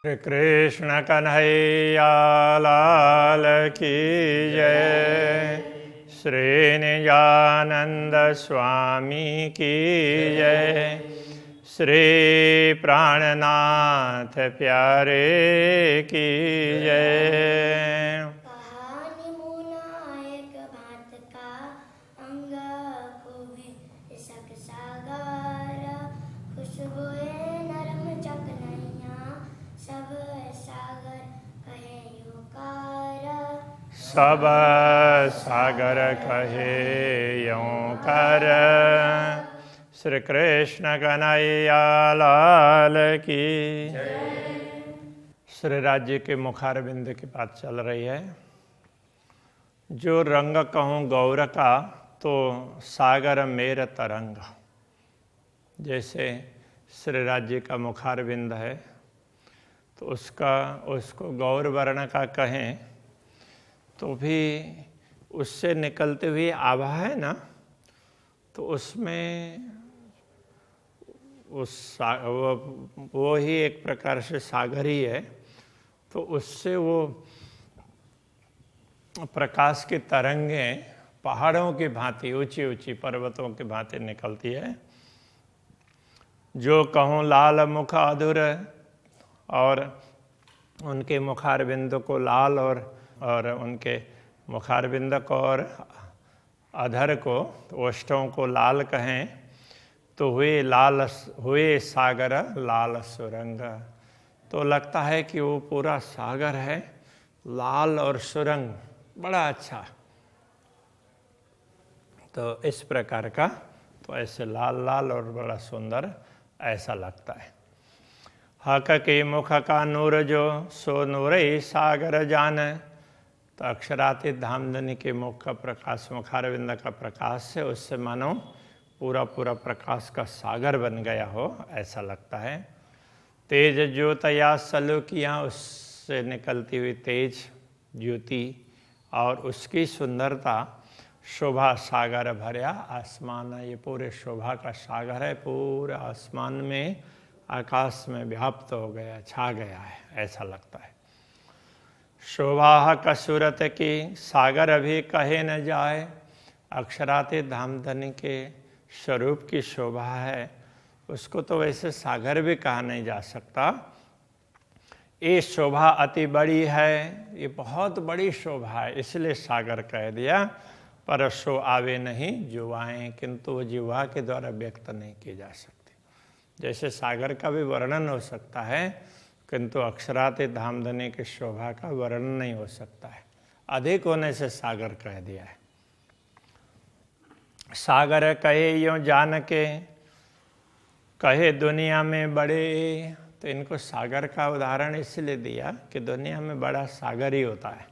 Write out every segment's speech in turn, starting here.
श्री कृष्ण कन्हैया लाल की जय। श्री निजानंद स्वामी की जय। श्री प्राणनाथ प्यारे की जय। कहानी मुना एक भांत का अंग को भी सक सागर। खुशबुए नरम चकनैया सब सागर कहे योकार। सब सागर कहे यों कर। श्री कृष्ण कन्हैया लाल की श्री राज्य के मुखारविंद की बात चल रही है। जो रंग कहूँ गौर का तो सागर मेर तरंग। जैसे श्री राज्य का मुखारविंद है तो उसको गौर वर्ण का कहें तो भी उससे निकलते हुए आभा है ना, तो उसमें वो ही एक प्रकार से सागर ही है। तो उससे वो प्रकाश की तरंगें पहाड़ों की भांति, ऊंची ऊंची पर्वतों की भांति निकलती है। जो कहूँ लाल मुख अधुर, और उनके मुखारविंद को लाल और उनके मुखारविंद को और अधर को, ओष्ठों को लाल कहें तो हुए सागर लाल सुरंग। तो लगता है कि वो पूरा सागर है, लाल और सुरंग, बड़ा अच्छा। तो इस प्रकार का, तो ऐसे लाल लाल और बड़ा सुंदर ऐसा लगता है। हक के मुख का नूर जो सो नूर ही सागर जान। तो अक्षरातीत धामधनी के मुख का प्रकाश, मुखारविंद का प्रकाश से उससे मानो पूरा पूरा प्रकाश का सागर बन गया हो, ऐसा लगता है। तेज ज्योतया सलूकियाँ, उससे निकलती हुई तेज ज्योति और उसकी सुंदरता, शोभा सागर भरया आसमान। ये पूरे शोभा का सागर है, पूरे आसमान में, आकाश में व्याप्त हो गया, छा गया है, ऐसा लगता है। शोभा कसूरत की सागर भी कहे न जाए। अक्षरातीत धामधनी के स्वरूप की शोभा है, उसको तो वैसे सागर भी कहा नहीं जा सकता। ये शोभा अति बड़ी है, ये बहुत बड़ी शोभा है, इसलिए सागर कह दिया। पर सो आवे नहीं जुवाएं, किंतु वो जिह्वा के द्वारा व्यक्त नहीं की जा सकती। जैसे सागर का भी वर्णन हो सकता है, किंतु अक्षरातीत धामधनी की शोभा का वर्णन नहीं हो सकता है। अधिक होने से सागर कह दिया है। सागर कहे यूं जान के, कहे दुनिया में बड़े। तो इनको सागर का उदाहरण इसलिए दिया कि दुनिया में बड़ा सागर ही होता है।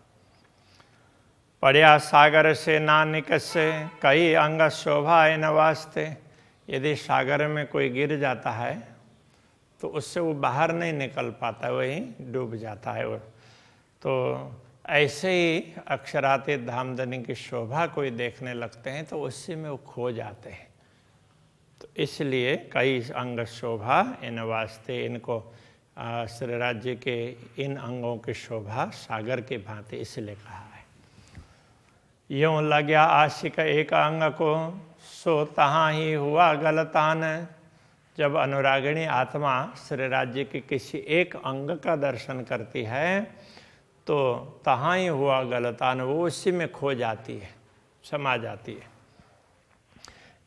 पड़या सागर से ना निकसे, कई अंग शोभा है न वास्ते। यदि सागर में कोई गिर जाता है तो उससे वो बाहर नहीं निकल पाता, वही डूब जाता है वो। तो ऐसे ही अक्षरातीत धामधनी की शोभा कोई देखने लगते हैं तो उसी में वो खो जाते हैं। तो इसलिए कई अंग शोभा इन वास्ते, इनको श्री राज्य के इन अंगों की शोभा सागर की भांति इसलिए कहा है। यूं लग्या आशिक एक अंग को, सो तहाँ ही हुआ गलतान। जब अनुरागिणी आत्मा श्री राज्य के किसी एक अंग का दर्शन करती है तो तहाँ ही हुआ गलतान, वो उसी में खो जाती है, समा जाती है।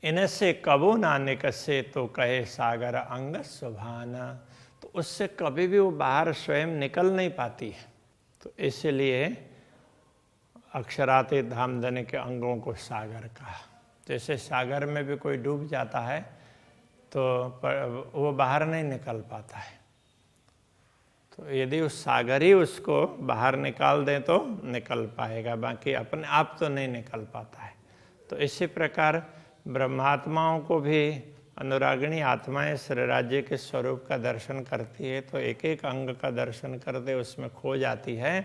इनसे कबू ना निकसे, तो कहे सागर अंग सुभाना। तो उससे कभी भी वो बाहर स्वयं निकल नहीं पाती है। तो इसलिए अक्षरातीत धामधनी के अंगों को सागर कहा। जैसे सागर में भी कोई डूब जाता है तो वो बाहर नहीं निकल पाता है। तो यदि उस सागर ही उसको बाहर निकाल दें तो निकल पाएगा, बाकी अपने आप तो नहीं निकल पाता है। तो इसी प्रकार ब्रह्मात्माओं को भी अनुरागिणी आत्माएं श्री राज्य के स्वरूप का दर्शन करती है तो एक एक अंग का दर्शन करते उसमें खो जाती है।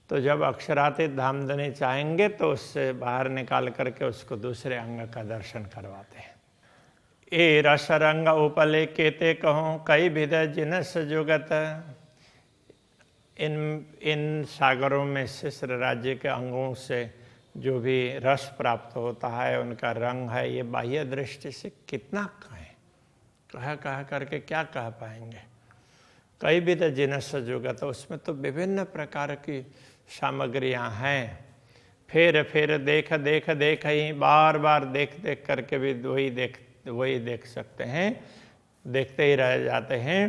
तो जब अक्षरातीत धामधनी चाहेंगे तो उससे बाहर निकाल करके उसको दूसरे अंग का दर्शन करवाते हैं। ए रस रंग उपले केते कहूँ, कई विध जिनस जुगत। इन सागरों में से श्री राज्य के अंगों से जो भी रस प्राप्त होता है, उनका रंग है, ये बाह्य दृष्टि से कितना कहें, कह करके क्या कह पाएंगे। कई भी तो जिनस जुगत, उसमें तो विभिन्न प्रकार की सामग्रियां हैं। फिर देख ही बार बार देख करके भी वही देख सकते हैं, देखते ही रह जाते हैं।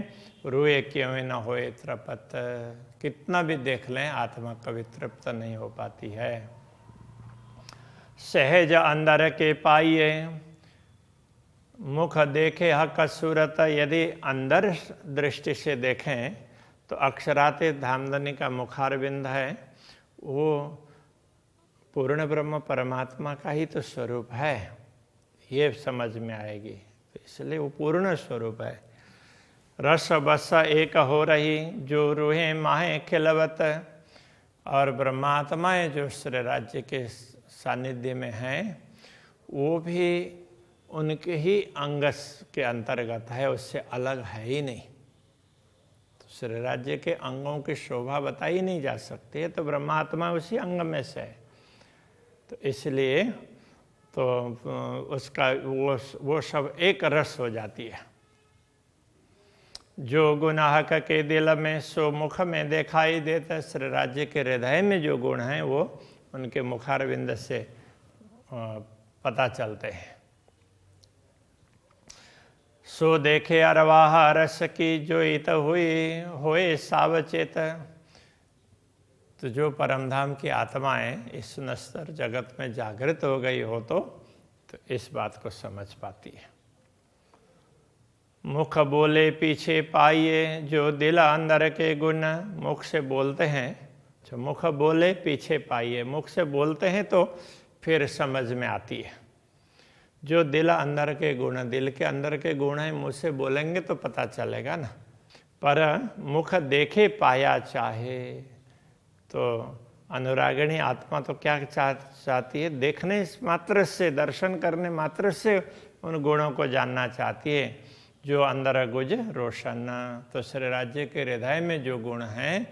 रुए क्यों न होए तृप्त, कितना भी देख लें आत्मा कभी तृप्त नहीं हो पाती है। सहज अंदर के पाइए मुख देखे हक सूरत, यदि अंदर दृष्टि से देखें तो अक्षरातीत धामधनी का मुखारविंद है, वो पूर्ण ब्रह्म परमात्मा का ही तो स्वरूप है, ये समझ में आएगी। तो इसलिए वो पूर्ण स्वरूप है। रस बस एक हो रही जो रूहे माहे खिलवत, और ब्रह्मात्माएं जो श्री राज्य के सानिध्य में हैं वो भी उनके ही अंगस के अंतर्गत है, उससे अलग है ही नहीं। तो श्री राज्य के अंगों की शोभा बताई नहीं जा सकती है, तो ब्रह्मात्मा उसी अंग में से है। तो इसलिए तो उसका वो सब एक रस हो जाती है। जो गुनाहक के दिल में सो मुख में दिखाई देता, श्री राज्य के हृदय में जो गुण हैं वो उनके मुखारविंद से पता चलते हैं। सो देखे अरवाह रस की जो इत हुई होए सावचेत, तो जो परमधाम की आत्माएं इस नश्वर जगत में जागृत हो गई हो तो इस बात को समझ पाती है। मुख बोले पीछे पाइए जो दिल अंदर के गुण, मुख से बोलते हैं, जो मुख बोले पीछे पाइए, मुख से बोलते हैं तो फिर समझ में आती है। जो दिल अंदर के गुण, दिल के अंदर के गुण हैं, मुँह से बोलेंगे तो पता चलेगा ना। पर मुख देखे पाया चाहे, तो अनुरागिणी आत्मा तो क्या चाहती है, देखने मात्र से, दर्शन करने मात्र से उन गुणों को जानना चाहती है। जो अंदर गुज रोशन, तो श्री राज्य के हृदय में जो गुण हैं,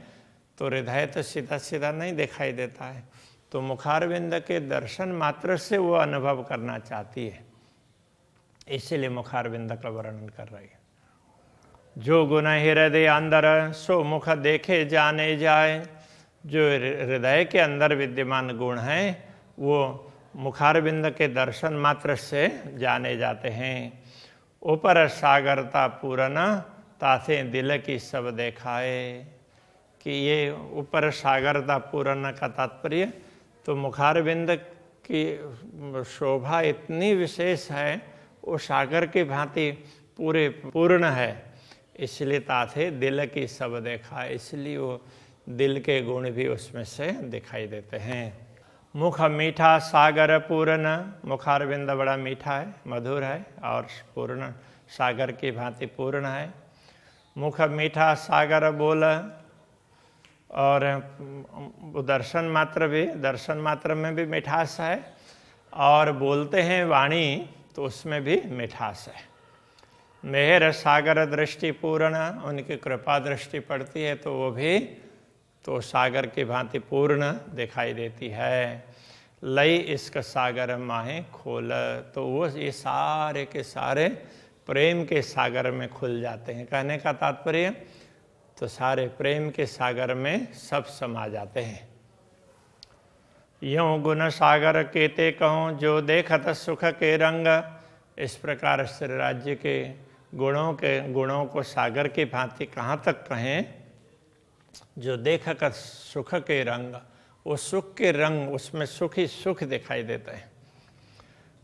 तो हृदय तो सीधा सीधा नहीं दिखाई देता है, तो मुखारविंद के दर्शन मात्र से वो अनुभव करना चाहती है, इसीलिए मुखारविंद का वर्णन कर रही है। जो गुण हृदय अंदर सो मुख देखे जाने जाए, जो हृदय के अंदर विद्यमान गुण हैं वो मुखारविंद के दर्शन मात्र से जाने जाते हैं। ऊपर सागरता पूर्ण ताथे दिल की सब देखाए, कि ये ऊपर सागरता पूर्ण का तात्पर्य, तो मुखारविंद की शोभा इतनी विशेष है, वो सागर की भांति पूरे पूर्ण है, इसलिए ताथे दिल की सब देखा, इसलिए वो दिल के गुण भी उसमें से दिखाई देते हैं। मुख मीठा सागर पूर्ण, मुखारविंद बड़ा मीठा है, मधुर है और पूर्ण सागर की भांति पूर्ण है। मुख मीठा सागर बोल, और दर्शन मात्र में भी मिठास है, और बोलते हैं वाणी तो उसमें भी मिठास है। मेहर सागर दृष्टि पूर्ण, उनकी कृपा दृष्टि पड़ती है तो वो भी तो सागर की भांति पूर्ण दिखाई देती है। लई इश्क सागर माहे खोल, तो वो ये सारे के सारे प्रेम के सागर में खुल जाते हैं। कहने का तात्पर्य तो सारे प्रेम के सागर में सब समा जाते हैं। यों गुण सागर केते कहूँ जो देखत सुख के रंग, इस प्रकार श्री राज्य के गुणों को सागर की भांति कहाँ तक कहें, जो देखकर सुख के रंग, वो सुख के रंग, उसमें सुख ही सुख दिखाई देते हैं।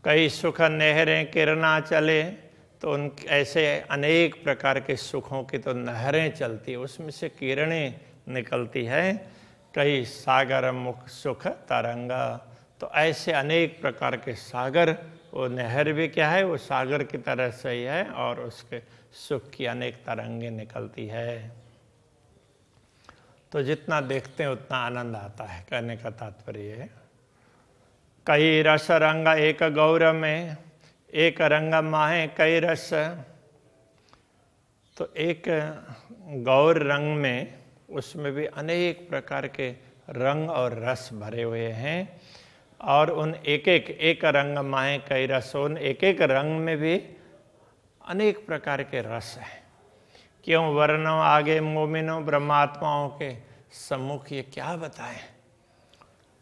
कई सुख नहरें किरना चले, तो उन ऐसे अनेक प्रकार के सुखों की तो नहरें चलती है, उसमें से किरणें निकलती है। कई सागर मुख सुख तरंगा, तो ऐसे अनेक प्रकार के सागर, वो नहर भी क्या है, वो सागर की तरह से ही है, और उसके सुख की अनेक तरंगें निकलती है। तो जितना देखते हैं उतना आनंद आता है, कहने का तात्पर्य है। कई रस रंग एक गौर में, एक रंग माहे कई रस, तो एक गौर रंग में उसमें भी अनेक प्रकार के रंग और रस भरे हुए हैं। और उन एक रंग माहे कई रसों, एक रंग में भी अनेक प्रकार के रस हैं। क्यों वर्णो आगे मोमिनो ब्रह्मात्माओं के सम्मुख ये क्या बताएं।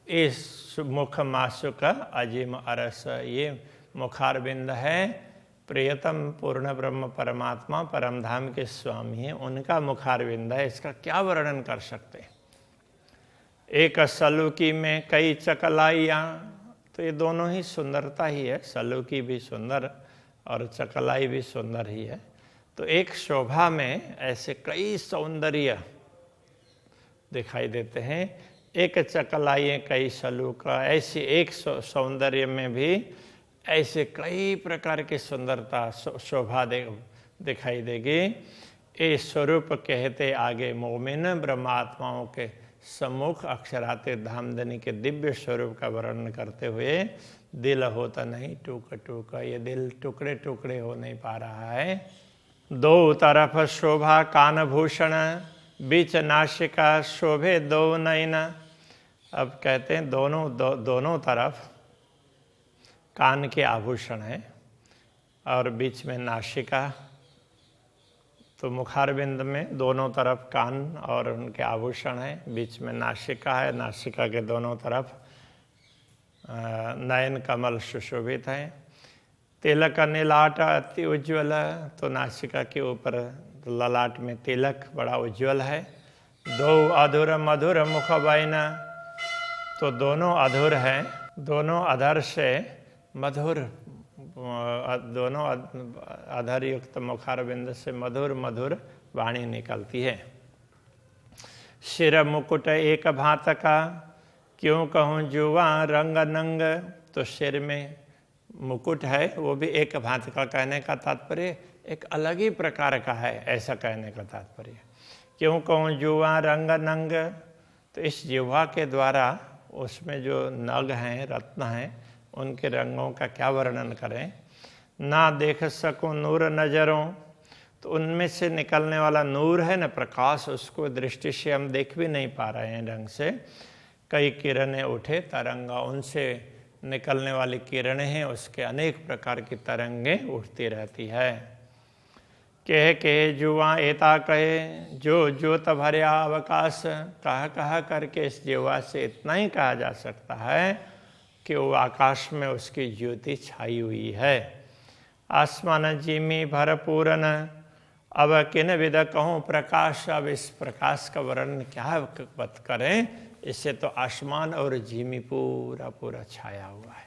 इस मुख मासु का अजीम अरस, ये मुखारबिंद है। प्रियतम पूर्ण ब्रह्म परमात्मा परमधाम के स्वामी हैं, उनका मुखारबिंद है। इसका क्या वर्णन कर सकते हैं। एक सलूकी में कई चकलाइयाँ, तो ये दोनों ही सुंदरता ही है। सलूकी भी सुंदर और चकलाई भी सुंदर ही है। तो एक शोभा में ऐसे कई सौंदर्य दिखाई देते हैं। एक चकलाई कई सलूका, ऐसी एक सौंदर्य में भी ऐसे कई प्रकार की सुंदरता शोभा दिखाई देगी। ये स्वरूप कहते आगे मोमिन ब्रह्मात्माओं के सम्मुख अक्षरातीत धामधनी के दिव्य स्वरूप का वर्णन करते हुए दिल होता नहीं टूक टूक, ये दिल टुकड़े टुकड़े हो नहीं पा रहा है। दो तरफ शोभा कान भूषण, बीच नासिका शोभे दो नयन। अब कहते हैं दोनों तरफ कान के आभूषण है और बीच में नासिका। तो मुखारबिंद में दोनों तरफ कान और उनके आभूषण है, बीच में नासिका है। नासिका के दोनों तरफ नयन कमल सुशोभित है। तिलक नीलाट अति उज्ज्वल, तो नासिका के ऊपर ललाट में तिलक बड़ा उज्ज्वल है। दो अधुर मधुर मुख बैना, तो दोनों अधुर हैं, दोनों अधर से मधुर, दोनों अधर युक्त मुखारबिंद से मधुर मधुर वाणी निकलती है। शिर मुकुट एक भांत का, क्यों कहूँ जुआ रंग नंग, तो सिर में मुकुट है वो भी एक भांत का। कहने का तात्पर्य एक अलग ही प्रकार का है, ऐसा कहने का तात्पर्य। क्यों कहूँ जुआ रंग नंग, तो इस जिह्वा के द्वारा उसमें जो नग हैं, रत्न हैं, उनके रंगों का क्या वर्णन करें। ना देख सकूं नूर नजरों, तो उनमें से निकलने वाला नूर है न प्रकाश, उसको दृष्टि से हम देख भी नहीं पा रहे हैं ढंग से। कई किरणें उठे तरंगा, उनसे निकलने वाली किरणें हैं, उसके अनेक प्रकार की तरंगें उठती रहती है। कहे जुआ एता कहे, जो ज्योत भर्या अवकाश, कहा करके इस जुआ से इतना ही कहा जा सकता है कि वो आकाश में उसकी ज्योति छाई हुई है। आसमान जिमी भरपूरन, अब किन विद कहूँ प्रकाश। अब इस प्रकाश का वर्णन क्या बात करें, इससे तो आसमान और जिमी पूरा पूरा छाया हुआ है।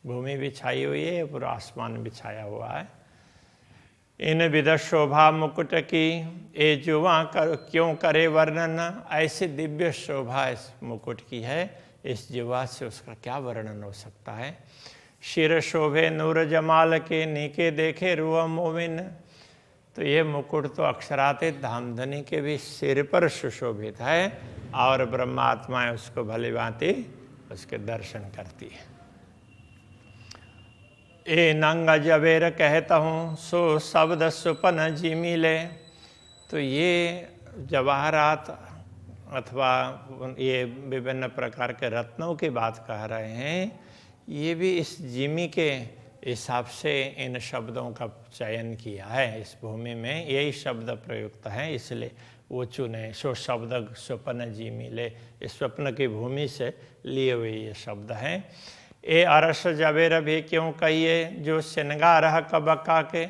भूमि भी छाई हुई है, पूरा आसमान भी छाया हुआ है। इन विद शोभा मुकुट की, ए जुआ क्यों करे वर्णन। ऐसी दिव्य शोभा इस मुकुट की है, इस जुआ से उसका क्या वर्णन हो सकता है। शिर शोभे नूर जमाल के, नीके देखे रुआ मोमिन। तो ये मुकुट तो अक्षरातीत धामधनी के भी सिर पर सुशोभित है और ब्रह्मात्माएं उसको भली भांति उसके दर्शन करती है। ए नंग जबेर कहता हूँ, सो शब्द सुपन जी मिले। तो ये जवाहरात अथवा ये विभिन्न प्रकार के रत्नों की बात कह रहे हैं। ये भी इस जिमी के हिसाब से इन शब्दों का चयन किया है। इस भूमि में यही शब्द प्रयुक्त हैं, इसलिए वो चुने। सो शब्द स्वप्न जी मिले, इस स्वप्न की भूमि से लिए हुए ये शब्द हैं। ए अरस जबेर भी क्यों कहिए, जो श्रृंगार कबका के।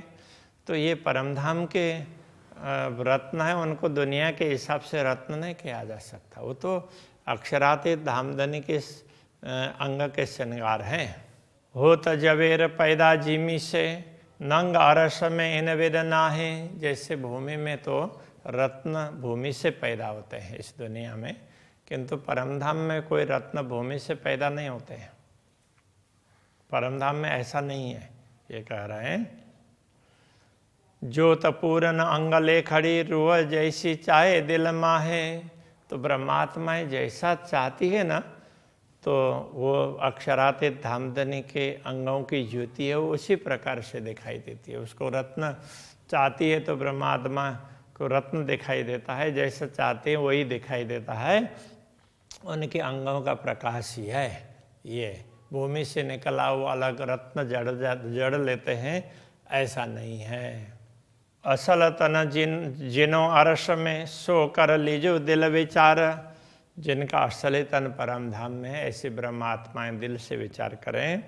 तो ये परमधाम के रत्न है, उनको दुनिया के हिसाब से रत्न नहीं किया जा सकता। वो तो अक्षरातीत धामधनी के अंग के श्रृंगार हैं। हो त जबेर पैदा जिमी से, नंग अरस में इन विद नाहे। जैसे भूमि में तो रत्न भूमि से पैदा होते हैं इस दुनिया में, किंतु परमधाम में कोई रत्न भूमि से पैदा नहीं होते हैं। परमधाम में ऐसा नहीं है, ये कह रहे हैं। ज्योत पूरन अंगले खड़ी, रुआ जैसी चाहे दिल माहे। तो ब्रह्मात्मा जैसा चाहती है ना, तो वो अक्षरातीत धामधनी के अंगों की ज्योति है, वो उसी प्रकार से दिखाई देती है। उसको रत्न चाहती है तो ब्रह्मात्मा को रत्न दिखाई देता है, जैसा चाहते हैं वही दिखाई देता है। उनके अंगों का प्रकाश ही है ये। भूमि से निकला हुआ अलग रत्न जड़ लेते हैं, ऐसा नहीं है। असल तन जिनो अरस में सो कर लीजो दिल विचार। जिनका असली तन परम धाम में है, ऐसे ब्रह्मात्माएं दिल से विचार करें।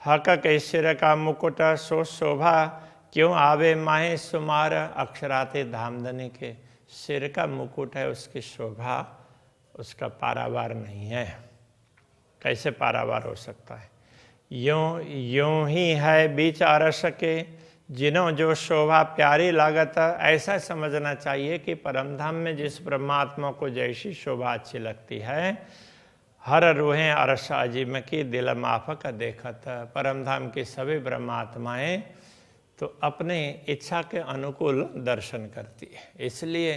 हक के सिर का मुकुट सो शोभा, क्यों आवे माहे सुमार। अक्षराते धामधनी के सिर का मुकुट है, उसकी शोभा, उसका पारावार नहीं है। कैसे पारावार हो सकता है? यूं ही है बीच अरस के, जिन्हों जो शोभा प्यारी लागत। ऐसा समझना चाहिए कि परमधाम में जिस परमात्मा को जैसी शोभा अच्छी लगती है, हर रूहें अरस अजीम की दिल माफक देखत। परमधाम की सभी ब्रह्मात्माएं तो अपने इच्छा के अनुकूल दर्शन करती है, इसलिए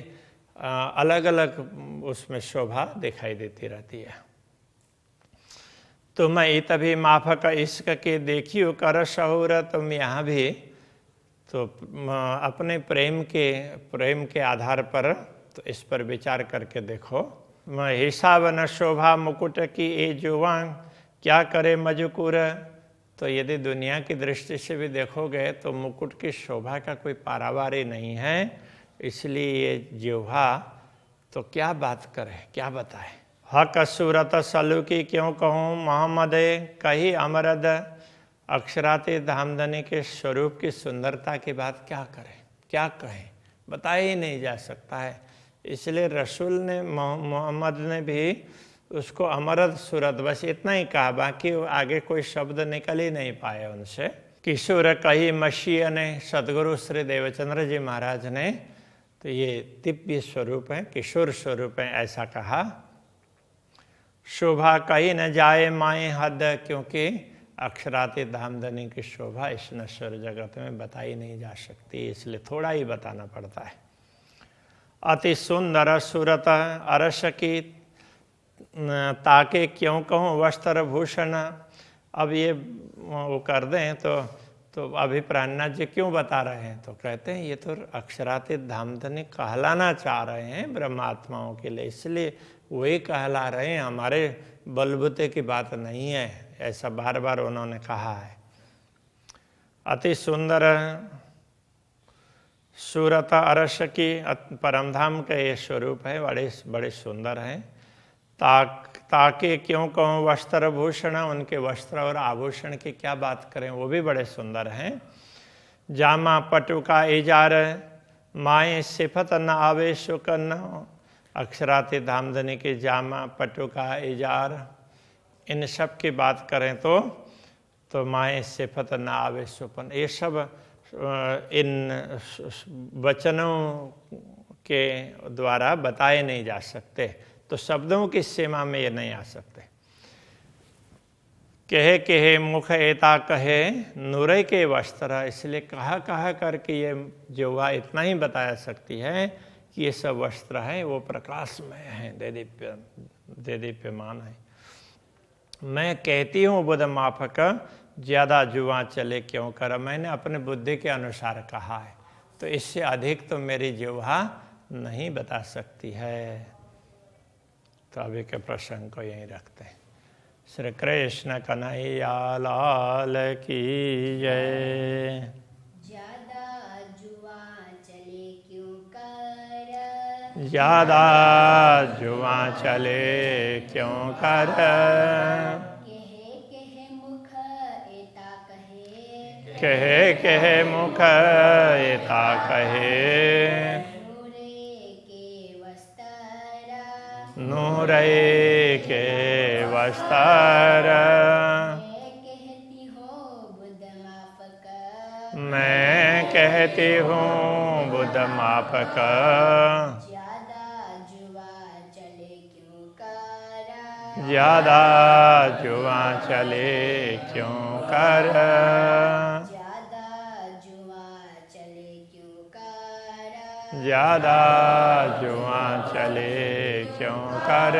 अलग अलग उसमें शोभा दिखाई देती रहती है। तुम तभी माफक इश्क के देखियो कर शहूर। तुम यहाँ भी तो अपने प्रेम के आधार पर तो इस पर विचार करके देखो। हिसाब न शोभा मुकुट की ए जुवां, क्या करे मजकूर। तो यदि दुनिया की दृष्टि से भी देखोगे तो मुकुट की शोभा का कोई पारावार ही नहीं है, इसलिए ये जिह्वा तो क्या बात करे, क्या बताए। हक सूरत सलूकी क्यों कहूँ मोहम्मद कही अमरद। अक्षराते धामधनी के स्वरूप की सुंदरता की बात क्या करें, क्या कहें, बताया ही नहीं जा सकता है। इसलिए रसूल ने मोहम्मद ने भी उसको अमरद सूरत बस इतना ही कहा, बाकी आगे कोई शब्द निकल ही नहीं पाए उनसे। किशोर कही मसीह ने सदगुरु श्री देवचंद्र जी महाराज ने, तो ये दिव्य स्वरूप है, किशोर स्वरूप है, ऐसा कहा। शोभा कही न जाए माए हद, क्योंकि अक्षराते धामधनी की शोभा इस नश्वर जगत में बताई नहीं जा सकती, इसलिए थोड़ा ही बताना पड़ता है। अति सुंदर सूरत अरस की ताके क्यों कहूँ वस्त्र भूषण। अब ये वो कर दें तो अभी प्राणनाथ जी क्यों बता रहे हैं, तो कहते हैं ये तो अक्षराते धामधनी कहलाना चाह रहे हैं ब्रह्मात्माओं के लिए, इसलिए वही कहला रहे हैं, हमारे बलबूते की बात नहीं है, ऐसा बार बार उन्होंने कहा है। अति सुंदर सूरत अरस की परमधाम का ये स्वरूप है, बड़े सुंदर हैं। ताके क्यों कहूँ वस्त्र भूषण, उनके वस्त्र और आभूषण की क्या बात करें, वो भी बड़े सुंदर हैं। जामा पटु का इजार, माए सिफत न आवे सुकन। अक्षराते धामधनी के जामा पटु का इजार, इन सब की बात करें तो माए सिफत न आवे सुपन, ये सब इन वचनों के द्वारा बताए नहीं जा सकते, तो शब्दों की सीमा में ये नहीं आ सकते। कहे मुख एता कहे नूरे के वस्त्र, इसलिए कहा करके ये जिह्वा इतना ही बता सकती है कि ये सब वस्त्र हैं वो प्रकाशमय हैं, देदीप्यमान है। मैं कहती हूँ बुध माफक, ज़्यादा जुआ चले क्यों कर। मैंने अपने बुद्धि के अनुसार कहा है, तो इससे अधिक तो मेरी जिह्वा नहीं बता सकती है। तो अभी के प्रसंग को यहीं रखते हैं। श्री कृष्ण कन्हैया लाल की जय। ज्यादा जुआ चले क्यों कर, ज्यादा जुआ चले क्यों कर। कहे मुख एता कहे, नूरे के वस्त्र। मैं कहती हूँ बुध माफक, ज्यादा जुआ चले क्यों कर, ज्यादा जुआ चले क्यों कर। ज्यादा जुआ चले क्यों कर, ज्यादा जुआ चले क्यों कर।